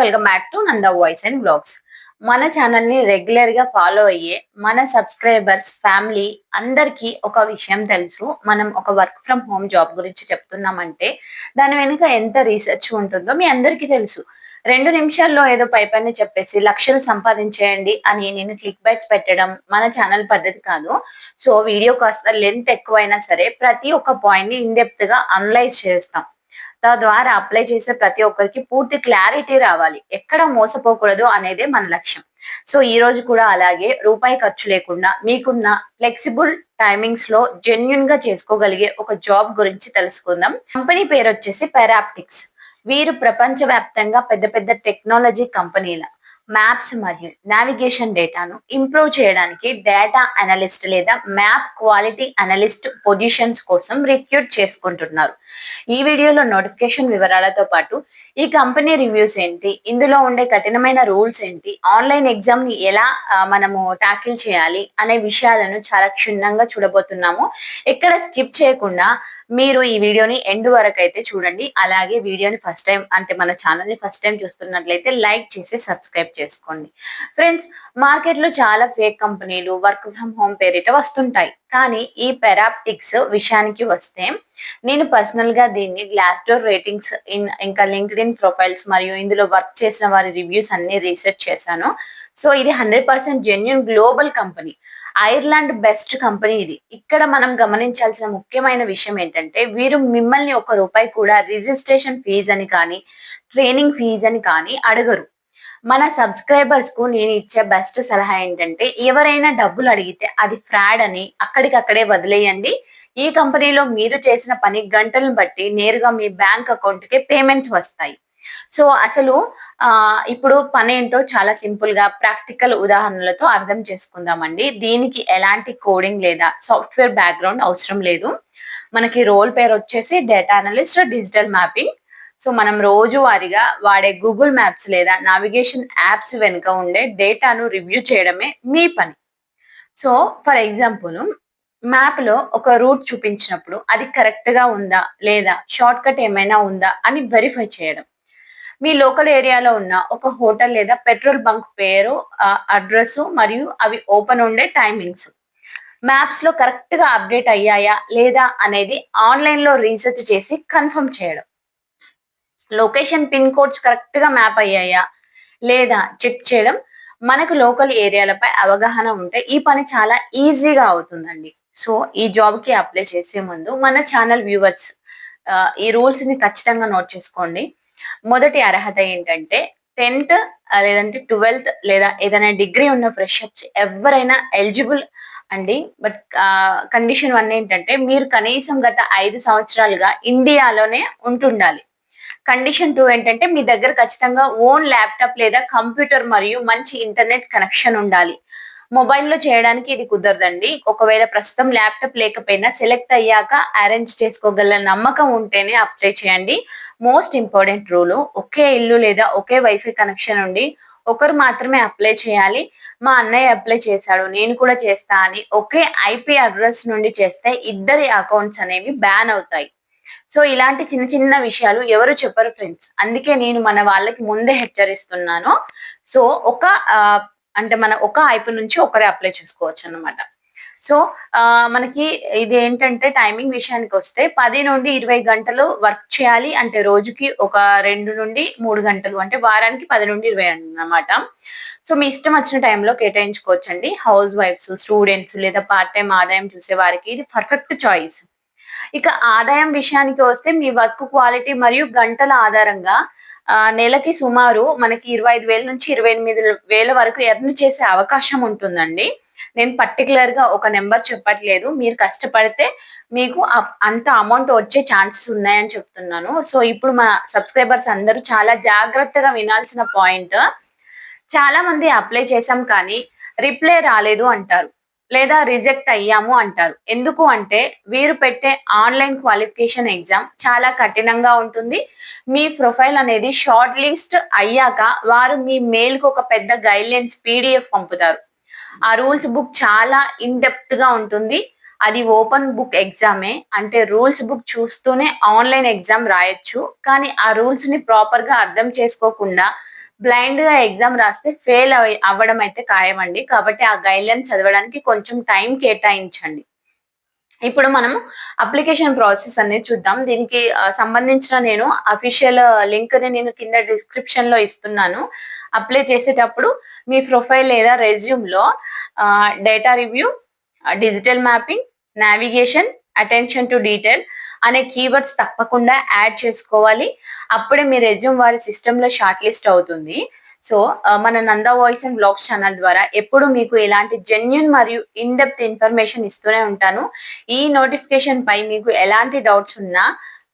Welcome back to Nanda voice and blogs. మన channel ని regular గా ఫాలో అయ్యే మన సబ్స్క్రైబర్స్ ఫ్యామిలీ అందరికీ ఒక విషయం తెలుసు. మనం ఒక వర్క్ ఫ్రమ్ హోమ్ జాబ్ గురించి చెప్తున్నామంటే దాని వెనుక ఎంత రీసెర్చ్ ఉంటుందో మీ అందరికీ తెలుసు. 2 నిమిషాల్లో ఏదో పైపైన చెప్పేసి లక్షలు సంపాదించేయండి అని నేను క్లిక్ బైట్స్ పెట్టడం మన ఛానల్ పద్ధతి కాదు. సో వీడియో కాస్త లెంత్ ఎక్కువైనా సరే ప్రతి ఒక్క పాయింట్ ని ఇన్ డెప్త్ గా అనలైజ్ చేస్తాం. తద్వారా అప్లై చేసే ప్రతి ఒక్కరికి పూర్తి క్లారిటీ రావాలి. ఎక్కడ మోసపోకూడదు అనేదే మన లక్ష్యం. సో ఈ రోజు కూడా అలాగే రూపాయి ఖర్చు లేకుండా మీకున్న ఫ్లెక్సిబుల్ టైమింగ్స్ లో జెన్యున్ గా చేసుకోగలిగే ఒక జాబ్ గురించి తెలుసుకుందాం. కంపెనీ పేరు వచ్చేసి పెరాప్టిక్స్. వీరు ప్రపంచవ్యాప్తంగా పెద్ద పెద్ద టెక్నాలజీ కంపెనీల మ్యాప్స్ మరియు నావిగేషన్ డేటాను ఇంప్రూవ్ చేయడానికి డేటా అనలిస్ట్ లేదా మ్యాప్ క్వాలిటీ అనలిస్ట్ పొజిషన్స్ కోసం రిక్రూట్ చేసుకుంటున్నారు. ఈ వీడియోలో నోటిఫికేషన్ వివరాలతో పాటు ఈ కంపెనీ రివ్యూస్ ఏంటి, ఇందులో ఉండే కఠినమైన రూల్స్ ఏంటి, ఆన్లైన్ ఎగ్జామ్ ని ఎలా మనము టాకిల్ చేయాలి అనే విషయాలను చాలా క్షుణ్ణంగా చూడబోతున్నాము. ఎక్కడ స్కిప్ చేయకుండా మీరు ఈ వీడియోని ఎండ్ వరకు అయితే చూడండి. అలాగే వీడియోని ఫస్ట్ టైం అంటే మన ఛానల్ ని ఫస్ట్ టైం చూస్తున్నట్లయితే లైక్ చేసి సబ్స్క్రైబ్ చేసుకోండి. ఫ్రెండ్స్, మార్కెట్ లో చాలా ఫేక్ కంపెనీలు వర్క్ ఫ్రమ్ హోమ్ పేరిట వస్తుంటాయి. కానీ ఈ పెరాప్టిక్స్ విషయానికి వస్తే నేను పర్సనల్ గా దీన్ని గ్లాస్ డోర్ రేటింగ్స్ ఇంకా లింక్డ్ ఇన్ ప్రొఫైల్స్ మరియు ఇందులో వర్క్ చేసిన వారి రివ్యూస్ అన్ని రీసెర్చ్ చేశాను. సో ఇది 100% genuine global company. Ireland best company ఇది. ఇక్కడ మనం గమనించాల్సిన ముఖ్యమైన విషయం ఏంటంటే వీరు మిమ్మల్ని ₹1 కూడా రిజిస్ట్రేషన్ ఫీజ్ అని కానీ ట్రైనింగ్ ఫీజ్ అని కానీ అడగరు. మన సబ్స్క్రైబర్స్ కు నేను ఇచ్చే బెస్ట్ సలహా ఏంటంటే ఎవరైనా డబ్బులు అడిగితే అది ఫ్రాడ్ అని అక్కడికక్కడే వదిలేయండి. ఈ కంపెనీలో మీరు చేసిన పని గంటలను బట్టి నేరుగా మీ బ్యాంక్ అకౌంట్ కి పేమెంట్స్ వస్తాయి. సో అసలు ఇప్పుడు పనేంటో చాలా సింపుల్ గా ప్రాక్టికల్ ఉదాహరణలతో అర్థం చేసుకుందామండి. దీనికి ఎలాంటి కోడింగ్ లేదా సాఫ్ట్వేర్ బ్యాక్గ్రౌండ్ అవసరం లేదు. మనకి రోల్ పేరు వచ్చేసి data analyst digital mapping. So మనం రోజువారీగా వాడే గూగుల్ మ్యాప్స్ లేదా నావిగేషన్ యాప్స్ వెనుక ఉండే డేటాను రివ్యూ చేయడమే మీ పని. సో ఫర్ ఎగ్జాంపుల్, మ్యాప్ లో ఒక రూట్ చూపించినప్పుడు అది కరెక్ట్ గా ఉందా లేదా షార్ట్ కట్ ఏమైనా ఉందా అని వెరిఫై చేయడం. మీ లోకల్ ఏరియాలో ఉన్న ఒక హోటల్ లేదా పెట్రోల్ బంక్ పేరు, అడ్రస్ మరియు అవి ఓపెన్ ఉండే టైమింగ్స్ మ్యాప్స్ లో కరెక్ట్ గా అప్డేట్ అయ్యాయా లేదా అనేది ఆన్లైన్ లో రీసెర్చ్ చేసి కన్ఫర్మ్ చేయడం. లొకేషన్ పిన్ కోడ్స్ కరెక్ట్ గా మ్యాప్ అయ్యాయా లేదా చెక్ చేయడం. మనకు లోకల్ ఏరియాలపై అవగాహన ఉంటే ఈ పని చాలా ఈజీగా అవుతుందండి. సో ఈ జాబ్ కి అప్లై చేసే ముందు మన ఛానల్ వ్యూవర్స్ ఈ రూల్స్ ని ఖచ్చితంగా నోట్ చేసుకోండి. మొదటి అర్హత ఏంటంటే 10th లేదంటే 12th లేదా ఏదైనా డిగ్రీ ఉన్న ఫ్రెషర్స్ ఎవరైనా ఎలిజిబుల్ అండి. బట్ కండిషన్ 1 ఏంటంటే మీరు కనీసం గత 5 సంవత్సరాలుగా ఇండియాలోనే ఉంటుండాలి. కండిషన్ 2 ఏంటంటే మీ దగ్గర ఖచ్చితంగా ఓన్ ల్యాప్టాప్ లేదా కంప్యూటర్ మరియు మంచి ఇంటర్నెట్ కనెక్షన్ ఉండాలి. మొబైల్లో చేయడానికి ఇది కుదరదండి. ఒకవేళ ప్రస్తుతం ల్యాప్టాప్ లేకపోయినా సెలెక్ట్ అయ్యాక అరేంజ్ చేసుకోగల నమ్మకం ఉంటేనే అప్లై చేయండి. మోస్ట్ ఇంపార్టెంట్ రూల్, ఒకే ఇల్లు లేదా ఒకే వైఫై కనెక్షన్ ఉండి ఒకరు మాత్రమే అప్లై చేయాలి. మా అన్నయ్య అప్లై చేశాడు నేను కూడా చేస్తా అని ఒకే ఐపీ అడ్రస్ నుండి చేస్తే ఇద్దరి అకౌంట్స్ అనేవి బ్యాన్ అవుతాయి. సో ఇలాంటి చిన్న చిన్న విషయాలు ఎవరు చెప్పరు ఫ్రెండ్స్. అందుకే నేను మన వాళ్ళకి ముందే హెచ్చరిస్తున్నాను. సో అంటే మన ఒక ఐపీ నుంచి ఒకరే అప్లై చేసుకోవచ్చు అన్నమాట. సో మనకి ఇది ఏంటంటే టైమింగ్ విషయానికి వస్తే 10 నుండి 20 గంటలు వర్క్ చేయాలి. అంటే రోజుకి ఒక 2 నుండి 3 గంటలు, అంటే వారానికి 10 నుండి 20 అన్నమాట. సో మీ ఇష్టం వచ్చిన టైంలో కేటాయించుకోవచ్చండి. హౌస్ వైఫ్స్, స్టూడెంట్స్ లేదా పార్ట్ టైం ఆదాయం చూసే వారికి ఇది పర్ఫెక్ట్ చాయిస్. ఇక ఆదాయం విషయానికి వస్తే మీ వర్క్ క్వాలిటీ మరియు గంటల ఆధారంగా నెలకి సుమారు మనకి 25,000 నుంచి 28,000 వరకు ఎర్న్ చేసే అవకాశం ఉంటుందండి. నేను పర్టికులర్ గా ఒక నెంబర్ చెప్పట్లేదు. మీరు కష్టపడితే మీకు అంత అమౌంట్ వచ్చే ఛాన్సెస్ ఉన్నాయని చెప్తున్నాను. సో ఇప్పుడు మా సబ్స్క్రైబర్స్ అందరూ చాలా జాగ్రత్తగా వినాల్సిన పాయింట్, చాలా మంది అప్లై చేశాం కానీ రిప్లై రాలేదు అంటారు లేదా రిజెక్ట్ అయ్యాము అంటారు. ఎందుకు అంటే వీరు పెట్టే ఆన్లైన్ క్వాలిఫికేషన్ ఎగ్జామ్ చాలా కఠినంగా ఉంటుంది. మీ ప్రొఫైల్ అనేది షార్ట్ లిస్ట్ అయ్యాక వారు మీ మెయిల్ కు ఒక పెద్ద గైడ్లైన్స్ పీడిఎఫ్ పంపుతారు. ఆ రూల్స్ బుక్ చాలా ఇన్ డెప్త్ గా ఉంటుంది. అది ఓపెన్ బుక్ ఎగ్జామే, అంటే రూల్స్ బుక్ చూస్తూనే ఆన్లైన్ ఎగ్జామ్ రాయొచ్చు. కానీ ఆ రూల్స్ ని ప్రాపర్ గా అర్థం చేసుకోకుండా బ్లైండ్‌గా ఎగ్జామ్ రాస్తే ఫెయిల్ అవ్వడం అయితే ఖాయమండి. కాబట్టి ఆ గైడ్‌లైన్ చదవడానికి కొంచెం టైం కేటాయించండి. ఇప్పుడు మనము అప్లికేషన్ ప్రాసెస్ అనేది చూద్దాం. దీనికి సంబంధించిన నేను అఫీషియల్ లింక్‌ని నేను కింద డిస్క్రిప్షన్‌లో ఇస్తున్నాను. అప్లై చేసేటప్పుడు మీ ప్రొఫైల్ లేదా రెజ్యూమ్‌లో data review, digital mapping, navigation, attention to detail అనే కీవర్డ్స్ తప్పకుండా యాడ్ చేసుకోవాలి. అప్పుడే మీ రెజ్యూమ్ వారి సిస్టమ్‌లో షార్ట్ లిస్ట్ అవుతుంది. సో, మన Nanda voice and vlogs channel ద్వారా ఎప్పుడు మీకు ఇలాంటి జెన్యూన్ మరియు ఇన్ డెప్త్ ఇన్ఫర్మేషన్ ఇస్తూనే ఉంటాను. ఈ నోటిఫికేషన్ పై మీకు ఎలాంటి డౌట్స్ ఉన్నా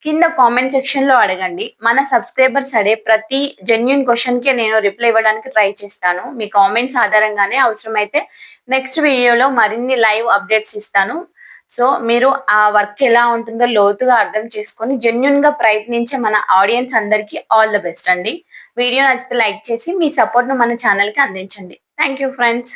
కింద కామెంట్ సెక్షన్ లో అడగండి. మన సబ్స్క్రైబర్స్ అడే ప్రతి జెన్యూన్ క్వశ్చన్ కి నేను రిప్లై ఇవ్వడానికి ట్రై చేస్తాను. మీ కామెంట్స్ ఆధారంగానే అవసరమైతే నెక్స్ట్ వీడియోలో మరిన్ని లైవ్ అప్డేట్స్ ఇస్తాను. సో మీరు ఆ వర్క్ ఎలా ఉంటుందో లోతుగా అర్థం చేసుకొని జెన్యూన్ గా ప్రయత్నించే మన ఆడియన్స్ అందరికీ ఆల్ ద బెస్ట్ అండి. వీడియో నచ్చితే లైక్ చేసి మీ సపోర్ట్ ను మన ఛానల్ కి అందించండి. Thank you friends.